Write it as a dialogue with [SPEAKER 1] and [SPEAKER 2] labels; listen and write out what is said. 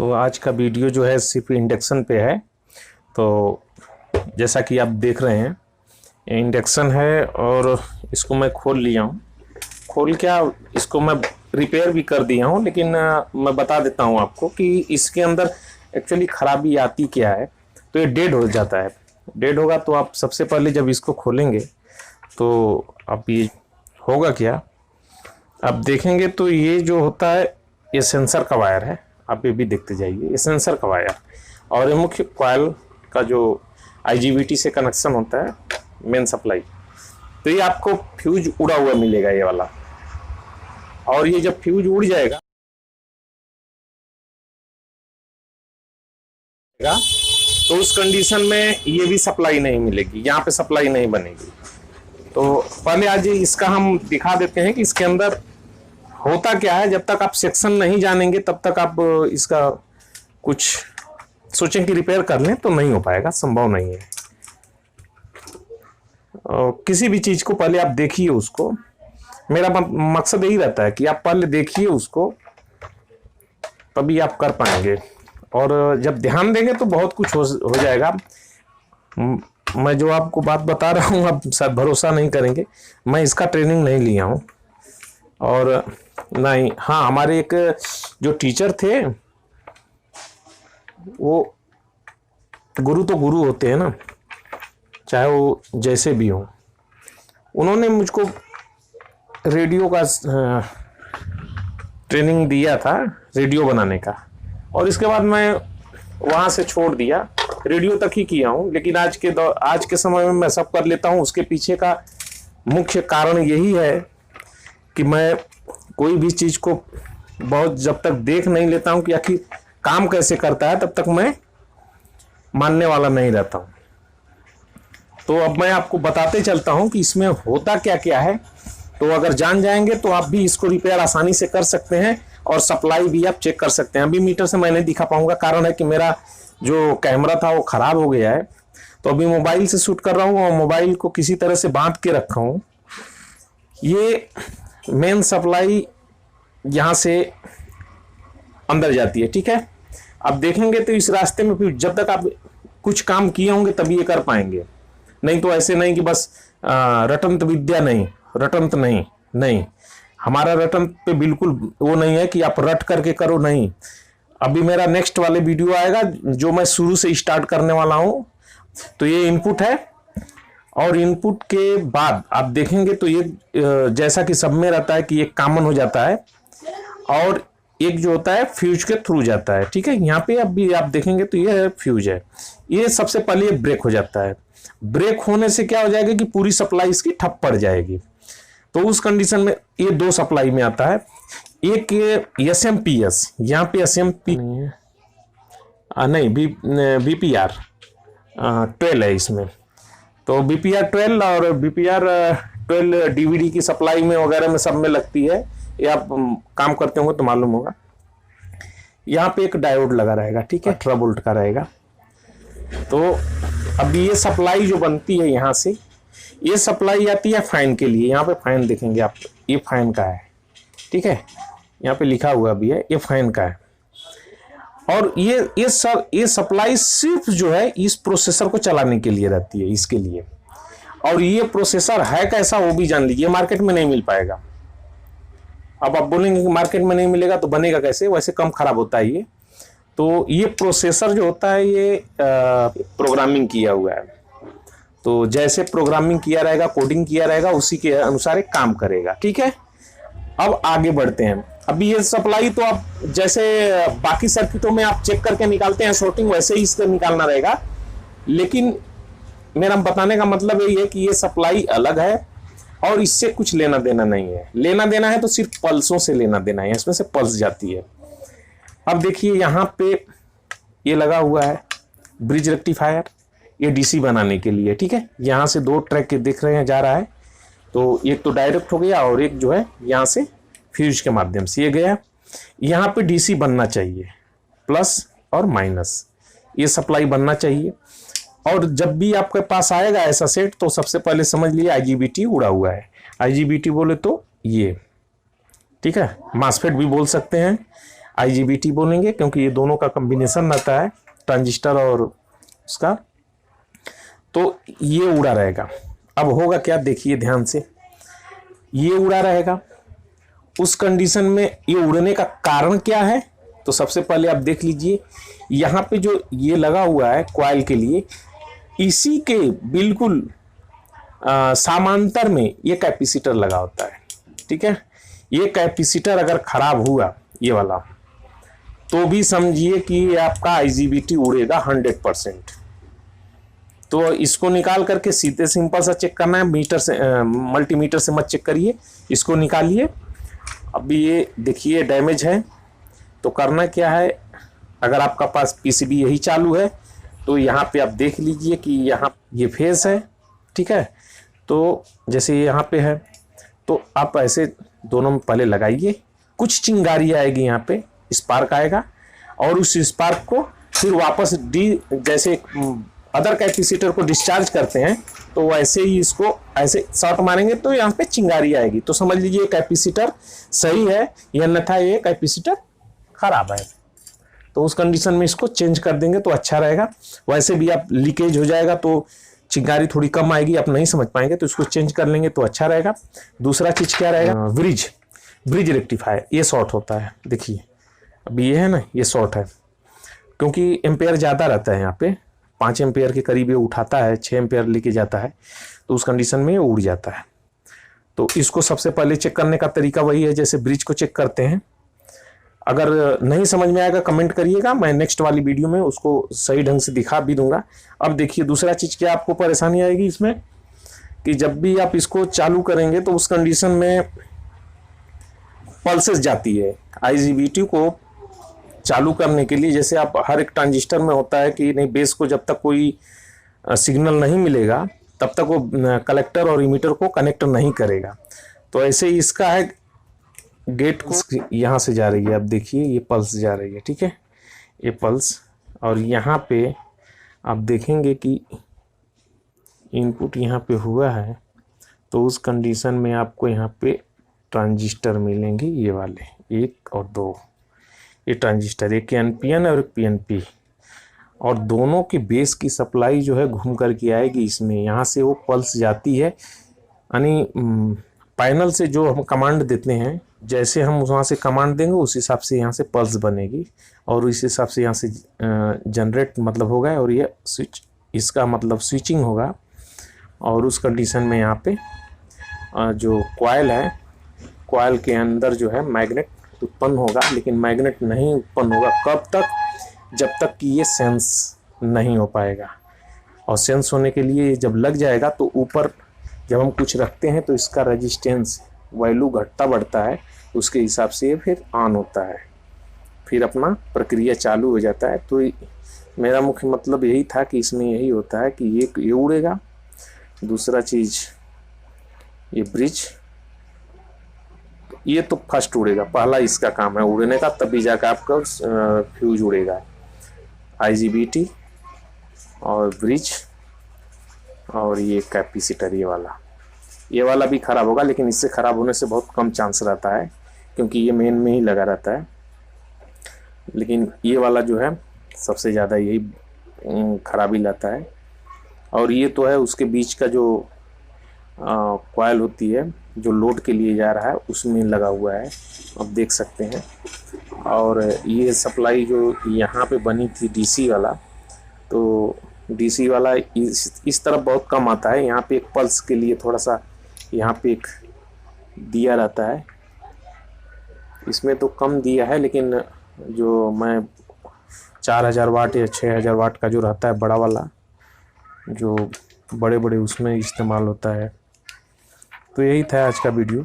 [SPEAKER 1] तो आज का वीडियो जो है सिर्फ इंडक्शन पे है। तो जैसा कि आप देख रहे हैं ये इंडक्शन है और इसको मैं खोल लिया हूँ। खोल क्या, इसको मैं रिपेयर भी कर दिया हूँ, लेकिन मैं बता देता हूँ आपको कि इसके अंदर एक्चुअली ख़राबी आती क्या है। तो ये डेड हो जाता है। डेड होगा तो आप सबसे पहले जब इसको खोलेंगे तो आप ये होगा क्या, आप देखेंगे तो ये जो होता है ये सेंसर का वायर है। आप ये भी देखते जाइए, ये सेंसर का वायर और ये मुख्य कॉइल का जो IGBT से कनेक्शन होता है मेन सप्लाई। तो ये आपको फ्यूज उड़ा हुआ मिलेगा ये वाला, और ये जब फ्यूज उड़ जाएगा तो उस कंडीशन में ये भी सप्लाई नहीं मिलेगी, यहाँ पे सप्लाई नहीं बनेगी। तो पहले आज इसका हम दिखा देते हैं कि इसके अंदर होता क्या है। जब तक आप सेक्शन नहीं जानेंगे तब तक आप इसका कुछ सोचें कि रिपेयर कर लें तो नहीं हो पाएगा, संभव नहीं है। किसी भी चीज़ को पहले आप देखिए उसको, मेरा मकसद यही रहता है कि आप पहले देखिए उसको, तभी आप कर पाएंगे। और जब ध्यान देंगे तो बहुत कुछ हो जाएगा। मैं जो आपको बात बता रहा हूँ आप शायद भरोसा नहीं करेंगे, मैं इसका ट्रेनिंग नहीं लिया हूँ। और नहीं, हाँ, हमारे एक जो टीचर थे वो गुरु तो गुरु होते हैं ना, चाहे वो जैसे भी हो। उन्होंने मुझको रेडियो का ट्रेनिंग दिया था, रेडियो बनाने का, और इसके बाद मैं वहाँ से छोड़ दिया, रेडियो तक ही किया हूँ। लेकिन आज के समय में मैं सब कर लेता हूँ। उसके पीछे का मुख्य कारण यही है कि मैं कोई भी चीज़ को बहुत जब तक देख नहीं लेता हूँ कि आखिर काम कैसे करता है, तब तक मैं मानने वाला नहीं रहता हूँ। तो अब मैं आपको बताते चलता हूँ कि इसमें होता क्या क्या है। तो अगर जान जाएंगे तो आप भी इसको रिपेयर आसानी से कर सकते हैं और सप्लाई भी आप चेक कर सकते हैं। अभी मीटर से मैं नहीं दिखा पाऊंगा, कारण है कि मेरा जो कैमरा था वो ख़राब हो गया है। तो अभी मोबाइल से शूट कर रहा हूँ और मोबाइल को किसी तरह से बांध के रखा हूँ। ये मेन सप्लाई यहाँ से अंदर जाती है, ठीक है। आप देखेंगे तो इस रास्ते में फिर जब तक आप कुछ काम किए होंगे तभी ये कर पाएंगे, नहीं तो ऐसे नहीं कि बस रटंत विद्या नहीं, रटंत नहीं, हमारा रटंत पे बिल्कुल वो नहीं है कि आप रट करके करो, नहीं। अभी मेरा नेक्स्ट वाले वीडियो आएगा जो मैं शुरू से स्टार्ट करने वाला हूँ। तो ये इनपुट है और इनपुट के बाद आप देखेंगे तो ये जैसा कि सब में रहता है कि ये कॉमन हो जाता है और एक जो होता है फ्यूज के थ्रू जाता है, ठीक है। यहाँ पे अभी आप देखेंगे तो ये फ्यूज है, ये सबसे पहले ये ब्रेक हो जाता है। ब्रेक होने से क्या हो जाएगा कि पूरी सप्लाई इसकी ठप पड़ जाएगी। तो उस कंडीशन में ये दो सप्लाई में आता है। एक ये SMPS, यहाँ पे SMP नहीं है, नहीं BPR 12 है इसमें। तो BPR 12 और BPR 12 DVD की सप्लाई में वगैरह में सब में लगती है, ये आप काम करते होंगे तो मालूम होगा। यहाँ पे एक डायोड लगा रहेगा, ठीक है, 18 वोल्ट का रहेगा। तो अभी ये सप्लाई जो बनती है यहाँ से, ये सप्लाई आती है फैन के लिए। यहाँ पे फैन देखेंगे आप, ये फैन का है, ठीक है, यहाँ पे लिखा हुआ भी है, ये फैन का है। और ये सप्लाई सिर्फ जो है इस प्रोसेसर को चलाने के लिए रहती है, इसके लिए। और ये प्रोसेसर है कैसा वो भी जान लीजिए, मार्केट में नहीं मिल पाएगा। अब आप बोलेंगे कि मार्केट में नहीं मिलेगा तो बनेगा कैसे, वैसे कम खराब होता है ये। तो ये प्रोसेसर जो होता है ये प्रोग्रामिंग किया हुआ है। तो जैसे प्रोग्रामिंग किया रहेगा, कोडिंग किया रहेगा, उसी के अनुसार एक काम करेगा, ठीक है। अब आगे बढ़ते हैं। अभी ये सप्लाई तो आप जैसे बाकी सर्किटों में आप चेक करके निकालते हैं शॉर्टिंग, वैसे ही इसका निकालना रहेगा। लेकिन मेरा बताने का मतलब यही है कि ये सप्लाई अलग है और इससे कुछ लेना देना नहीं है। लेना देना है तो सिर्फ पल्सों से लेना देना है, इसमें से पल्स जाती है। अब देखिए यहाँ पे ये लगा हुआ है ब्रिज रेक्टिफायर, ये DC बनाने के लिए, ठीक है। यहाँ से दो ट्रैक के दिख रहे हैं जा रहा है, तो एक तो डायरेक्ट हो गया और एक जो है यहाँ से फ्यूज के माध्यम से ये गया। यहाँ पे DC बनना चाहिए, प्लस और माइनस, ये सप्लाई बनना चाहिए। और जब भी आपके पास आएगा ऐसा सेट तो सबसे पहले समझ लिए IGBT उड़ा हुआ है। IGBT बोले तो ये, ठीक है, मासफेट भी बोल सकते हैं। IGBT बोलेंगे, क्योंकि ये दोनों का कॉम्बिनेशन रहता है, ट्रांजिस्टर और उसका। तो ये उड़ा रहेगा। अब होगा क्या, देखिए ध्यान से, ये उड़ा रहेगा। उस कंडीशन में ये उड़ने का कारण क्या है, तो सबसे पहले आप देख लीजिए, यहाँ पे जो ये लगा हुआ है कॉइल के लिए, इसी के बिल्कुल समांतर में ये कैपेसिटर लगा होता है। ठीक है, ये कैपेसिटर अगर खराब हुआ ये वाला, तो भी समझिए कि आपका IGBT उड़ेगा 100%। तो इसको निकाल करके सीधे सिंपल सा चेक करना है, मीटर से मल्टीमीटर से मत चेक करिए, इसको निकालिए। अभी ये देखिए डैमेज है, तो करना क्या है, अगर आपका पास PCB यही चालू है तो यहाँ पे आप देख लीजिए कि यहाँ ये फेस है। ठीक है, तो जैसे यहाँ पे है, तो आप ऐसे दोनों में पहले लगाइए, कुछ चिंगारी आएगी, यहाँ पे स्पार्क आएगा, और उस स्पार्क को फिर वापस जैसे अदर कैपेसिटर को डिस्चार्ज करते हैं, तो वैसे ही इसको ऐसे शॉर्ट मारेंगे तो यहाँ पे चिंगारी आएगी। तो समझ लीजिए कैपेसिटर सही है, या अन्यथा ये कैपेसिटर खराब है। तो उस कंडीशन में इसको चेंज कर देंगे तो अच्छा रहेगा। वैसे भी आप लीकेज हो जाएगा तो चिंगारी थोड़ी कम आएगी, आप नहीं समझ पाएंगे, तो इसको चेंज कर लेंगे तो अच्छा रहेगा। दूसरा चीज क्या रहेगा, ब्रिज रेक्टिफायर, ये शॉर्ट होता है। देखिए अभी ये है ना, ये शॉर्ट है, क्योंकि एम्पेयर ज़्यादा रहता है यहाँ पे, 5 एम्पेयर के करीब ये उठाता है, 6 एम्पेयर लेके जाता है, तो उस कंडीशन में ये उड़ जाता है। तो इसको सबसे पहले चेक करने का तरीका वही है जैसे ब्रिज को चेक करते हैं। अगर नहीं समझ में आएगा कमेंट करिएगा, मैं नेक्स्ट वाली वीडियो में उसको सही ढंग से दिखा भी दूंगा। अब देखिए दूसरा चीज़ क्या आपको परेशानी आएगी इसमें, कि जब भी आप इसको चालू करेंगे तो उस कंडीशन में पल्सेस जाती है। IGBT को चालू करने के लिए जैसे आप हर एक ट्रांजिस्टर में होता है कि नहीं, बेस को जब तक कोई सिग्नल नहीं मिलेगा तब तक वो कलेक्टर और इमीटर को कनेक्ट नहीं करेगा। तो ऐसे ही इसका है, गेट को यहाँ से जा रही है, अब देखिए ये पल्स जा रही है। ठीक है, ये पल्स, और यहाँ पे आप देखेंगे कि इनपुट यहाँ पे हुआ है, तो उस कंडीशन में आपको यहाँ पे ट्रांजिस्टर मिलेंगे, ये वाले 1 और 2, ये ट्रांजिस्टर, एक NPN और एक PNP, और दोनों की बेस की सप्लाई जो है घूम करके आएगी इसमें, यहाँ से वो पल्स जाती है। यानी पैनल से जो हम कमांड देते हैं, जैसे हम वहाँ से कमांड देंगे उस हिसाब से यहाँ से पल्स बनेगी, और इस हिसाब से यहाँ से जनरेट मतलब होगा, और ये स्विच, इसका मतलब स्विचिंग होगा। और उस कंडीशन में यहाँ पे जो कॉइल है, कॉइल के अंदर जो है मैग्नेट उत्पन्न होगा, लेकिन मैग्नेट नहीं उत्पन्न होगा कब तक, जब तक कि ये सेंस नहीं हो पाएगा। और सेंस होने के लिए जब लग जाएगा तो ऊपर जब हम कुछ रखते हैं तो इसका रेजिस्टेंस वैल्यू घटता बढ़ता है, उसके हिसाब से ये फिर ऑन होता है, फिर अपना प्रक्रिया चालू हो जाता है। तो मेरा मुख्य मतलब यही था कि इसमें यही होता है कि ये उड़ेगा, दूसरा चीज़ ये ब्रिज, ये तो फर्स्ट उड़ेगा, पहला इसका काम है उड़ने का, तभी जाकर आपका फ्यूज उड़ेगा। IGBT और ब्रिज और ये कैपेसिटर, ये वाला भी ख़राब होगा, लेकिन इससे ख़राब होने से बहुत कम चांस रहता है, क्योंकि ये मेन में ही लगा रहता है। लेकिन ये वाला जो है सबसे ज़्यादा यही खराबी लाता है। और ये तो है उसके बीच का जो कॉइल होती है जो लोड के लिए जा रहा है, उसमें लगा हुआ है, आप देख सकते हैं। और ये सप्लाई जो यहाँ पे बनी थी DC वाला, तो DC वाला इस तरफ बहुत कम आता है, यहाँ पे एक पल्स के लिए थोड़ा सा यहाँ पे एक दिया रहता है, इसमें तो कम दिया है, लेकिन जो मैं 4000 वाट या 6000 वाट का जो रहता है बड़ा वाला, जो बड़े बड़े उसमें इस्तेमाल होता है। तो यही था आज का वीडियो।